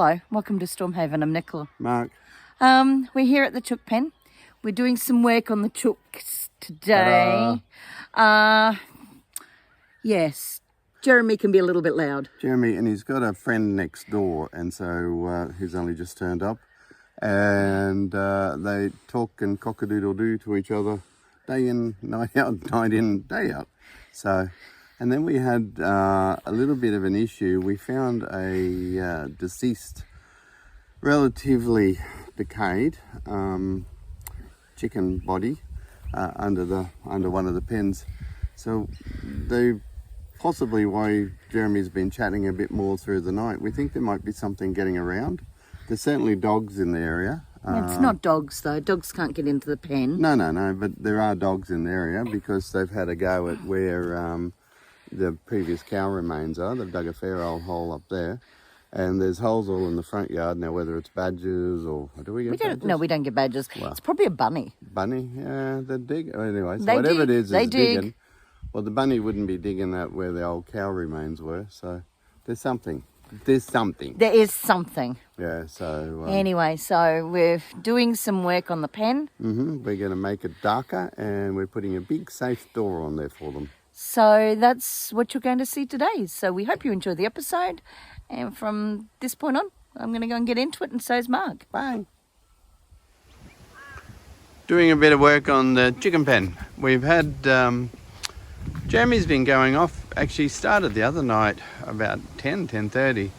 Hello, welcome to Stormhaven. I'm Nicola. Mark. We're here at the chook pen. We're doing some work on the chooks today. Yes, Jeremy can be a little bit loud. Jeremy, and he's got a friend next door, and so he's only just turned up. And they talk and cock-a-doodle-doo to each other day in, night out, night in, day out. So, and then we had a little bit of an issue. We found a deceased, relatively decayed chicken body under one of the pens. So they possibly why Jeremy's been chatting a bit more through the night. We think there might be something getting around. There's certainly dogs in the area. It's not dogs though. Dogs can't get into the pen. No, but there are dogs in the area because they've had a go at where the previous cow remains are. They've dug a fair old hole up there. And there's holes all in the front yard now, whether it's badgers or... Do we get badgers? No, we don't get badgers. Well, it's probably a bunny. Bunny? Yeah, they dig. Anyway, so they whatever dig. it is, they it's dig. digging. Well, the bunny wouldn't be digging that where the old cow remains were, so there's something. There's something. There is something. Yeah, so... anyway, so we're doing some work on the pen. We're going to make it darker, and we're putting a big safe door on there for them. So that's what you're going to see today. So we hope you enjoy the episode. And from this point on, I'm going to go and get into it, and so's Mark. Bye. Doing a bit of work on the chicken pen. We've had... Jeremy's been going off, actually started the other night about 10:30,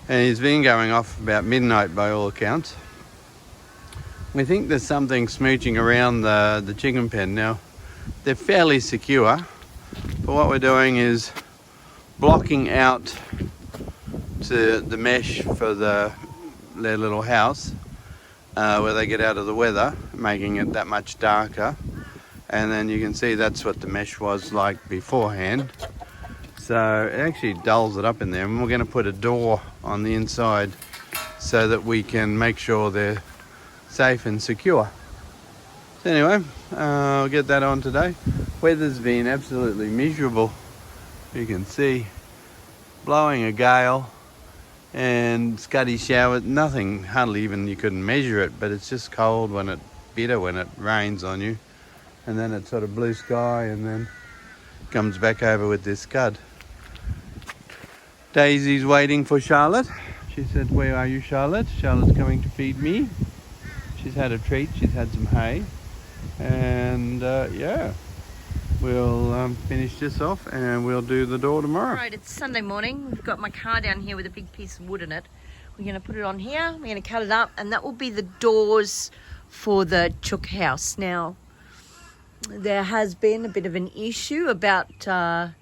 and he's been going off about midnight by all accounts. We think there's something smooching around the chicken pen. Now, they're fairly secure, but what we're doing is blocking out to the mesh for their little house where they get out of the weather, making it that much darker. And then you can see that's what the mesh was like beforehand. So it actually dulls it up in there, and we're going to put a door on the inside so that we can make sure they're safe and secure. So anyway, I'll get that on today. Weather's been absolutely miserable. You can see blowing a gale and scuddy showers, nothing, hardly even you couldn't measure it, but it's just cold when bitter when it rains on you. And then it's sort of blue sky, and then comes back over with this scud. Daisy's waiting for Charlotte. She said, "Where are you, Charlotte?" Charlotte's coming to feed me. She's had a treat. She's had some hay. And yeah, we'll finish this off and we'll do the door tomorrow. Right, it's Sunday morning. We've got my car down here with a big piece of wood in it. We're going to put it on here. We're going to cut it up, and that will be the doors for the chook house. Now, there has been a bit of an issue about a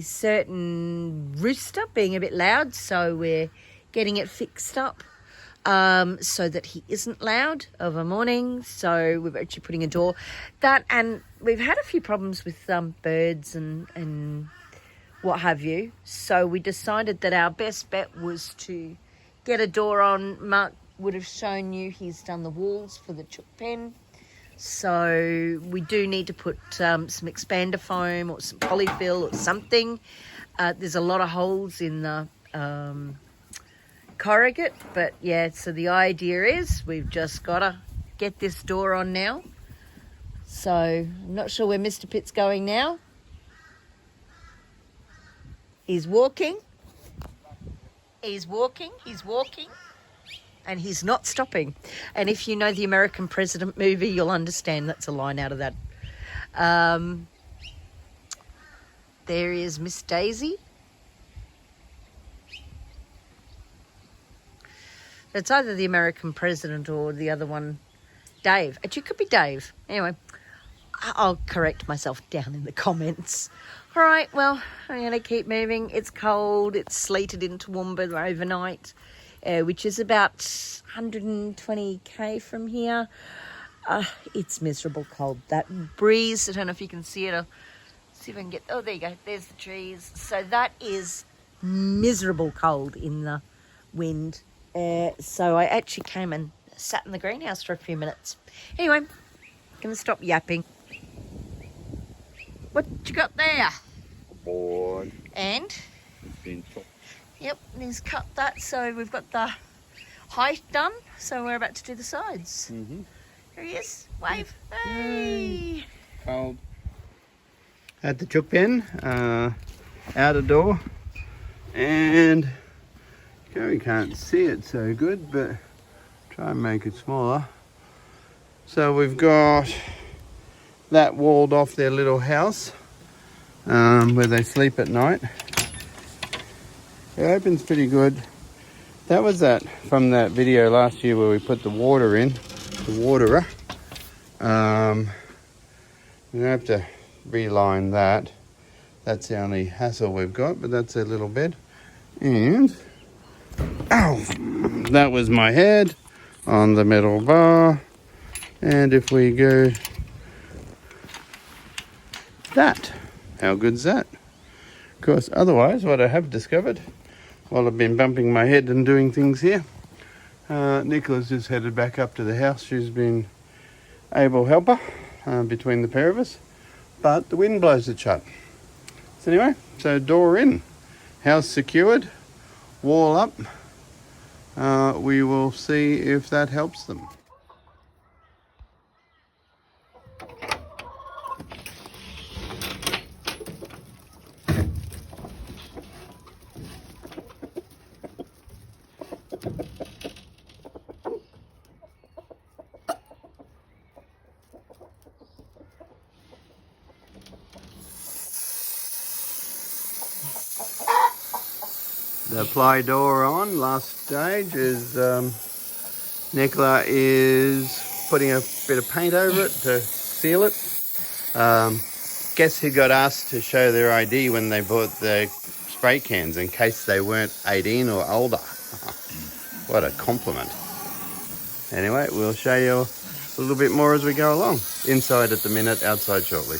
certain rooster being a bit loud, so we're getting it fixed up so that he isn't loud of a morning. So we're actually putting a door. And we've had a few problems with birds and what have you. So we decided that our best bet was to get a door on. Mark would have shown you he's done the walls for the chook pen. So we do need to put some expander foam or some polyfill or something. There's a lot of holes in the corrugate, but yeah, so the idea is we've just got to get this door on now. So I'm not sure where Mr. Pitt's going now. He's walking. He's walking. And he's not stopping. And if you know the American President movie, you'll understand that's a line out of that. There is Miss Daisy. It's either the American President or the other one, Dave. Actually, it could be Dave. Anyway, I'll correct myself down in the comments. All right, well, I'm going to keep moving. It's cold. It's sleeted in Toowoomba overnight. Which is about 120k from here. It's miserable cold. That breeze, I don't know if you can see it. I'll see if I can get... Oh, there you go. There's the trees. So that is miserable cold in the wind. So I actually came and sat in the greenhouse for a few minutes. Anyway, I'm going to stop yapping. What you got there? Board. And? It's been chopped. Yep, and he's cut that, so we've got the height done. So we're about to do the sides. Here he is. Wave. Hey. Cold. At the chook pen, outer door, and you can't see it so good, but try and make it smaller. So we've got that walled off their little house where they sleep at night. It opens pretty good. That was that from that video last year where we put the water in, the waterer. We have to reline that. That's the only hassle we've got, but that's a little bit. And ow, that was my head on the metal bar. And if we go that, how good's that? Of course, otherwise, what I have discovered while I've been bumping my head and doing things here, Nicola's just headed back up to the house. She's been able helper between the pair of us, but the wind blows it shut. So anyway, so door in, house secured, wall up. We will see if that helps them. The ply door on, last stage is Nicola is putting a bit of paint over it to seal it. Guess who got asked to show their ID when they bought the spray cans in case they weren't 18 or older. What a compliment. Anyway, we'll show you a little bit more as we go along. Inside at the minute, outside shortly.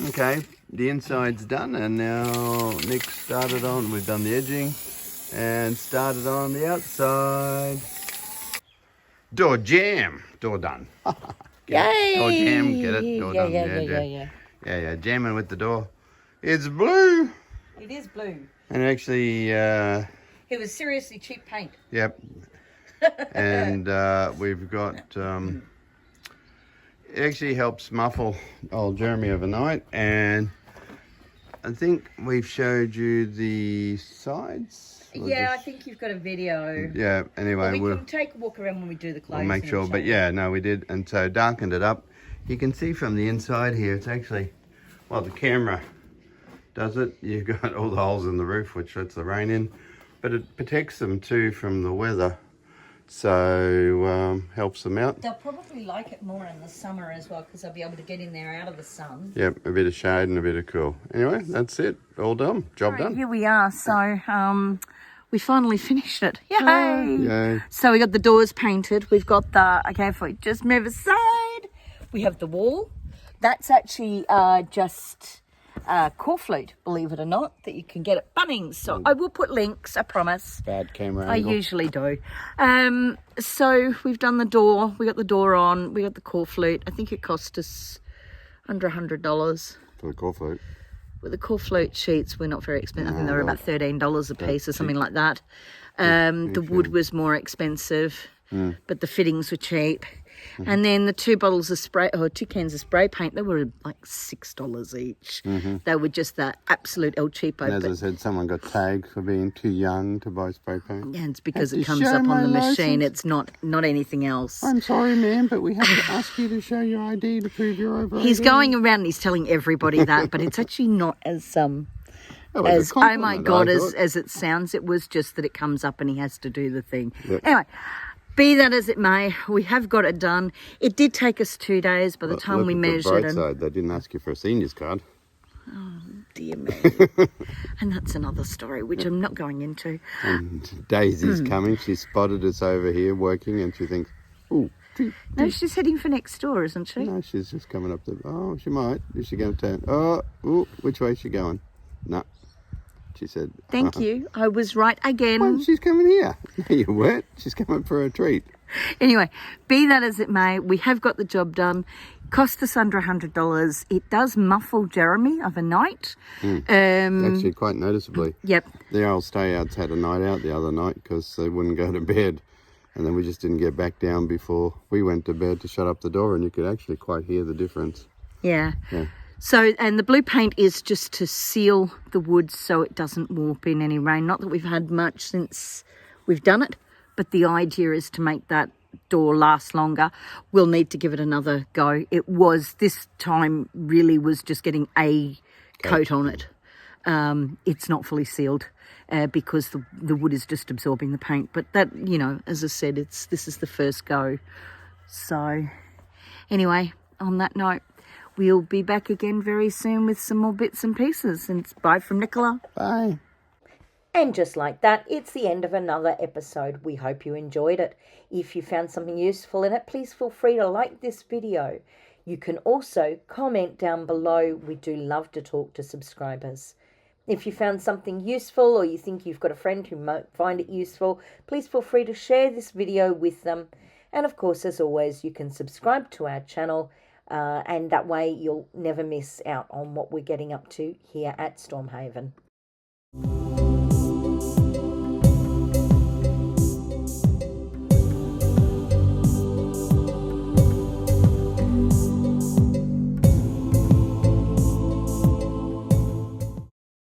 Okay. The inside's done, and now Nick started on, we've done the edging and started on the outside. Door jam, door done. Yay! Door jam, get it? Door done. Yeah, jamming with the door. It's blue. It is blue. And actually, it was seriously cheap paint. Yep. And we've got, it actually helps muffle old Jeremy overnight, and I think we've showed you the sides. Yeah, I think you've got a video. Yeah, anyway. Well, we can take a walk around when we do the clothes. We'll make sure, but yeah, no, we did. And so darkened it up. You can see from the inside here, it's actually, well, the camera does it. You've got all the holes in the roof, which lets the rain in, but it protects them too from the weather. So helps them out. They'll probably like it more in the summer as well, because they'll be able to get in there out of the sun. Yep, a bit of shade and a bit of cool. Anyway, that's it. All done. Job done. Here we are. So we finally finished it. Yay! Yay! So we got the doors painted. We've got the, okay, if we just move aside, we have the wall. That's actually just core flute, believe it or not, that you can get at Bunnings. So I will put links, I promise. Bad camera I angle. usually do. So we've done the door. We got the door on. We got the core flute. I think it cost us under $100. For the core flute. With the core flute sheets, we're not very expensive. I think they were about $13 a piece or something like that. The wood was more expensive, but the fittings were cheap. And then the 2 bottles of spray, or 2 cans of spray paint, they were like $6 each. They were just that absolute El Cheapo. And as I said, someone got tagged for being too young to buy spray paint. Yeah, it's because it comes up on the machine. It's not anything else. I'm sorry, ma'am, but we have to ask you to show your ID to prove you're over 18. He's going around and he's telling everybody that, but it's actually not as oh my God, as it sounds. It was just that it comes up and he has to do the thing. Yep. Anyway, be that as it may, we have got it done. It did take us 2 days by the time we measured. Side, they didn't ask you for a senior's card. Oh, dear me. And that's another story, which I'm not going into. And Daisy's coming. She spotted us over here working, and she thinks, ooh. No, she's heading for next door, isn't she? No, she's just coming up the... Oh, she might. Is she going to turn? Oh, ooh, which way is she going? No. She said... Thank you. I was right again. Well, she's coming here. No, you weren't. She's coming for a treat. Anyway, be that as it may, we have got the job done. Cost us under $100. It does muffle Jeremy of a night. Actually, quite noticeably. Yep. The old stay-outs had a night out the other night because they wouldn't go to bed. And then we just didn't get back down before we went to bed to shut up the door, and you could actually quite hear the difference. Yeah. Yeah. So, and the blue paint is just to seal the wood so it doesn't warp in any rain. Not that we've had much since we've done it, but the idea is to make that door last longer. We'll need to give it another go. It was, this time really was just getting a coat on it. It's not fully sealed because the wood is just absorbing the paint. But that, you know, as I said, this is the first go. So anyway, on that note, we'll be back again very soon with some more bits and pieces. And bye from Nicola. Bye. And just like that, it's the end of another episode. We hope you enjoyed it. If you found something useful in it, please feel free to like this video. You can also comment down below. We do love to talk to subscribers. If you found something useful or you think you've got a friend who might find it useful, please feel free to share this video with them. And of course, as always, you can subscribe to our channel and that way you'll never miss out on what we're getting up to here at Stormhaven.